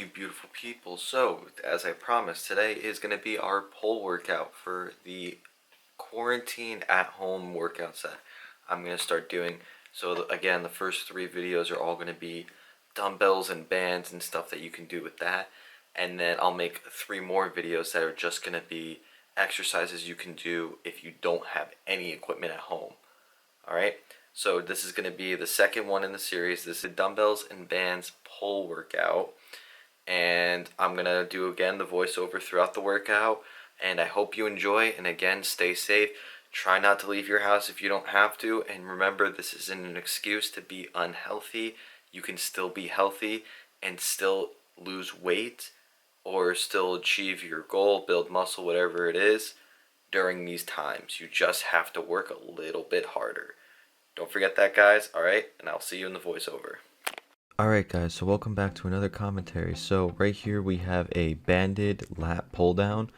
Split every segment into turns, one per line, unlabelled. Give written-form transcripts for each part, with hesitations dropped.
you beautiful people. So, as I promised, today is going to be our pull workout for the quarantine at home workouts that I'm going to start doing. So, again, the first 3 videos are all going to be dumbbells and bands and stuff that you can do with that. And then I'll make 3 more videos that are just going to be exercises you can do if you don't have any equipment at home. Alright? So this is going to be the second one in the series. This is a dumbbells and bands pull workout. And I'm going to do again the voiceover throughout the workout. And I hope you enjoy. And again, stay safe. Try not to leave your house if you don't have to. And remember, this isn't an excuse to be unhealthy. You can still be healthy and still lose weight or still achieve your goal, build muscle, whatever it is during these times. You just have to work a little bit harder. Don't forget that, guys. Alright, and I'll see you in the voiceover.
Alright guys, so welcome back to another commentary. So right here we have a banded lat pull down.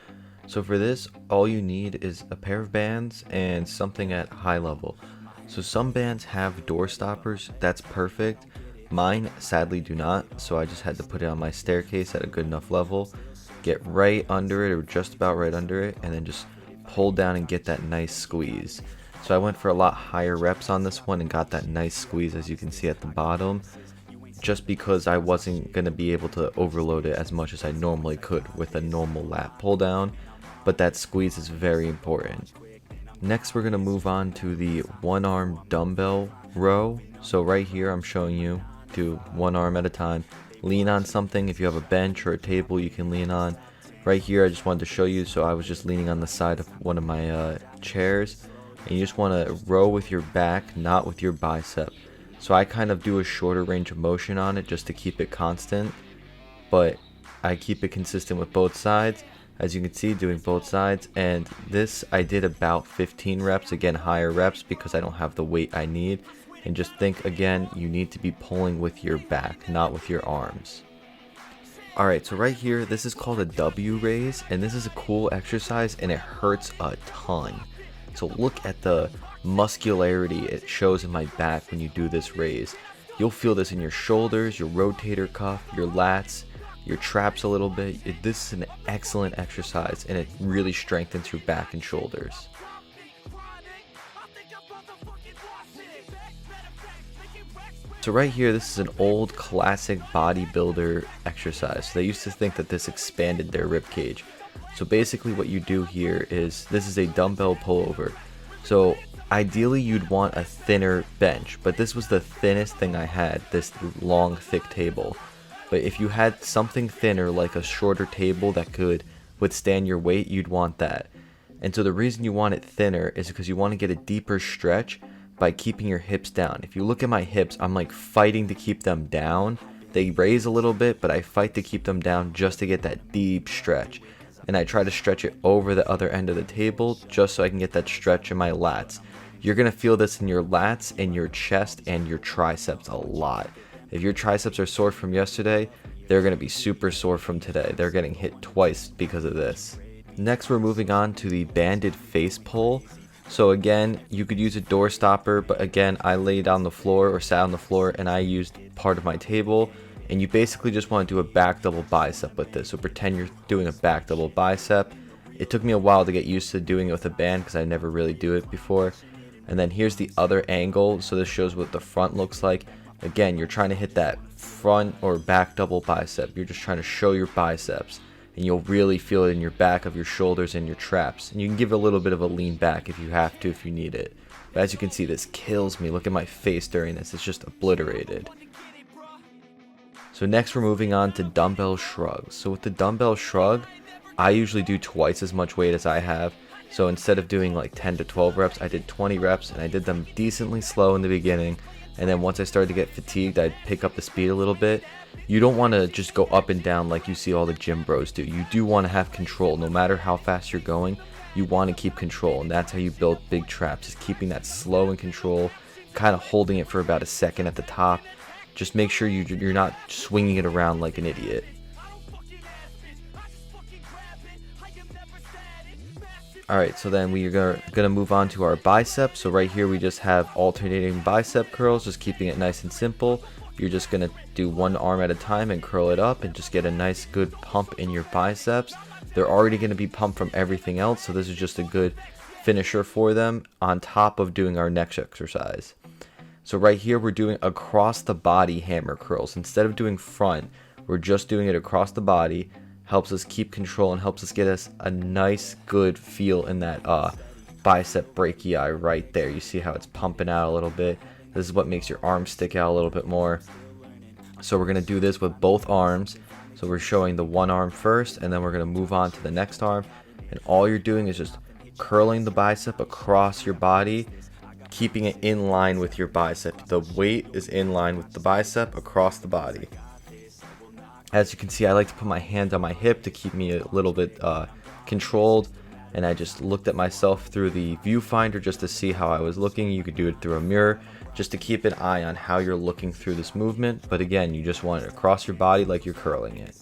So for this, all you need is a pair of bands and something at high level. So some bands have door stoppers, that's perfect. Mine sadly do not, so I just had to put it on my staircase at a good enough level. Get right under it, or just about right under it, and then just pull down and get that nice squeeze. So I went for a lot higher reps on this one and got that nice squeeze, as you can see at the bottom, just because I wasn't going to be able to overload it as much as I normally could with a normal lat pull down, but that squeeze is very important. Next we're going to move on to the one arm dumbbell row. So right here I'm showing you, do one arm at a time, lean on something. If you have a bench or a table you can lean on. Right here I just wanted to show you, so I was just leaning on the side of one of my chairs. And you just want to row with your back, not with your bicep. So I kind of do a shorter range of motion on it just to keep it constant, but I keep it consistent with both sides, as you can see, doing both sides. And this I did about 15 reps, again higher reps because I don't have the weight I need. And just think again, you need to be pulling with your back, not with your arms. Alright, so right here, this is called a W raise, and this is a cool exercise and it hurts a ton. So look at the muscularity it shows in my back when you do this raise. You'll feel this in your shoulders, your rotator cuff, your lats, your traps a little bit. This is an excellent exercise and it really strengthens your back and shoulders. So right here, this is an old classic bodybuilder exercise. So they used to think that this expanded their rib cage. So basically what you do here is, this is a dumbbell pullover. So ideally you'd want a thinner bench, but this was the thinnest thing I had, this long thick table. But if you had something thinner, like a shorter table that could withstand your weight, you'd want that. And so the reason you want it thinner is because you want to get a deeper stretch by keeping your hips down. If you look at my hips, I'm like fighting to keep them down. They raise a little bit, but I fight to keep them down just to get that deep stretch. And I try to stretch it over the other end of the table just so I can get that stretch in my lats. You're going to feel this in your lats and your chest and your triceps a lot. If your triceps are sore from yesterday, they're going to be super sore from today. They're getting hit twice because of this. Next we're moving on to the banded face pull. So again, you could use a door stopper, but again I laid on the floor or sat on the floor and I used part of my table. And you basically just want to do a back double bicep with this. So pretend you're doing a back double bicep. It took me a while to get used to doing it with a band because I never really do it before. And then here's the other angle. So this shows what the front looks like. Again, you're trying to hit that front or back double bicep. You're just trying to show your biceps. And you'll really feel it in your back of your shoulders and your traps. And you can give it a little bit of a lean back if you have to, if you need it. But as you can see, this kills me. Look at my face during this. It's just obliterated. So next we're moving on to dumbbell shrugs. So with the dumbbell shrug, I usually do twice as much weight as I have. So instead of doing like 10 to 12 reps, I did 20 reps and I did them decently slow in the beginning. And then once I started to get fatigued, I'd pick up the speed a little bit. You don't want to just go up and down like you see all the gym bros do. You do want to have control. No matter how fast you're going, you want to keep control. And that's how you build big traps, is keeping that slow in control, kind of holding it for about a second at the top. Just make sure you're not swinging it around like an idiot. Alright, so then we are gonna move on to our biceps. So right here we just have alternating bicep curls, just keeping it nice and simple. you're just gonna do one arm at a time and curl it up and just get a nice good pump in your biceps. They're already gonna be pumped from everything else, so this is just a good finisher for them on top of doing our next exercise. So right here we're doing across the body hammer curls. Instead of doing front, we're just doing it across the body. Helps us keep control and helps us get us a nice good feel in that bicep brachii right there. You see how it's pumping out a little bit. This is what makes your arms stick out a little bit more. So we're going to do this with both arms. So we're showing the one arm first, and then we're going to move on to the next arm. And all you're doing is just curling the bicep across your body, keeping it in line with your bicep. The weight is in line with the bicep across the body. As you can see, I like to put my hand on my hip to keep me a little bit controlled. And I just looked at myself through the viewfinder just to see how I was looking. You could do it through a mirror just to keep an eye on how you're looking through this movement. But again, you just want it across your body like you're curling it.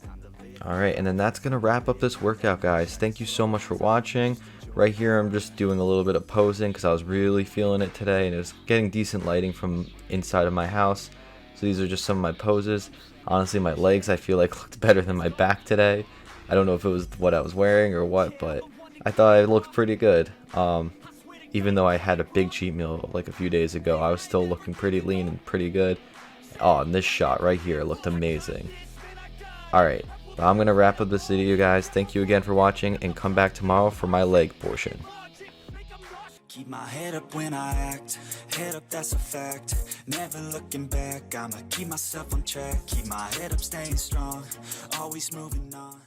Alright, and then that's going to wrap up this workout, guys. Thank you so much for watching. Right here, I'm just doing a little bit of posing because I was really feeling it today. And it was getting decent lighting from inside of my house. So these are just some of my poses. Honestly, my legs, I feel like, looked better than my back today. I don't know if it was what I was wearing or what, but I thought it looked pretty good. Even though I had a big cheat meal like a few days ago, I was still looking pretty lean and pretty good. Oh, and this shot right here looked amazing. Alright, I'm going to wrap up this video, guys. Thank you again for watching, and come back tomorrow for my leg portion.
Keep my head up when I act, head up, that's a fact. Never looking back, I'ma keep myself on track. Keep my head up, staying strong, always moving on.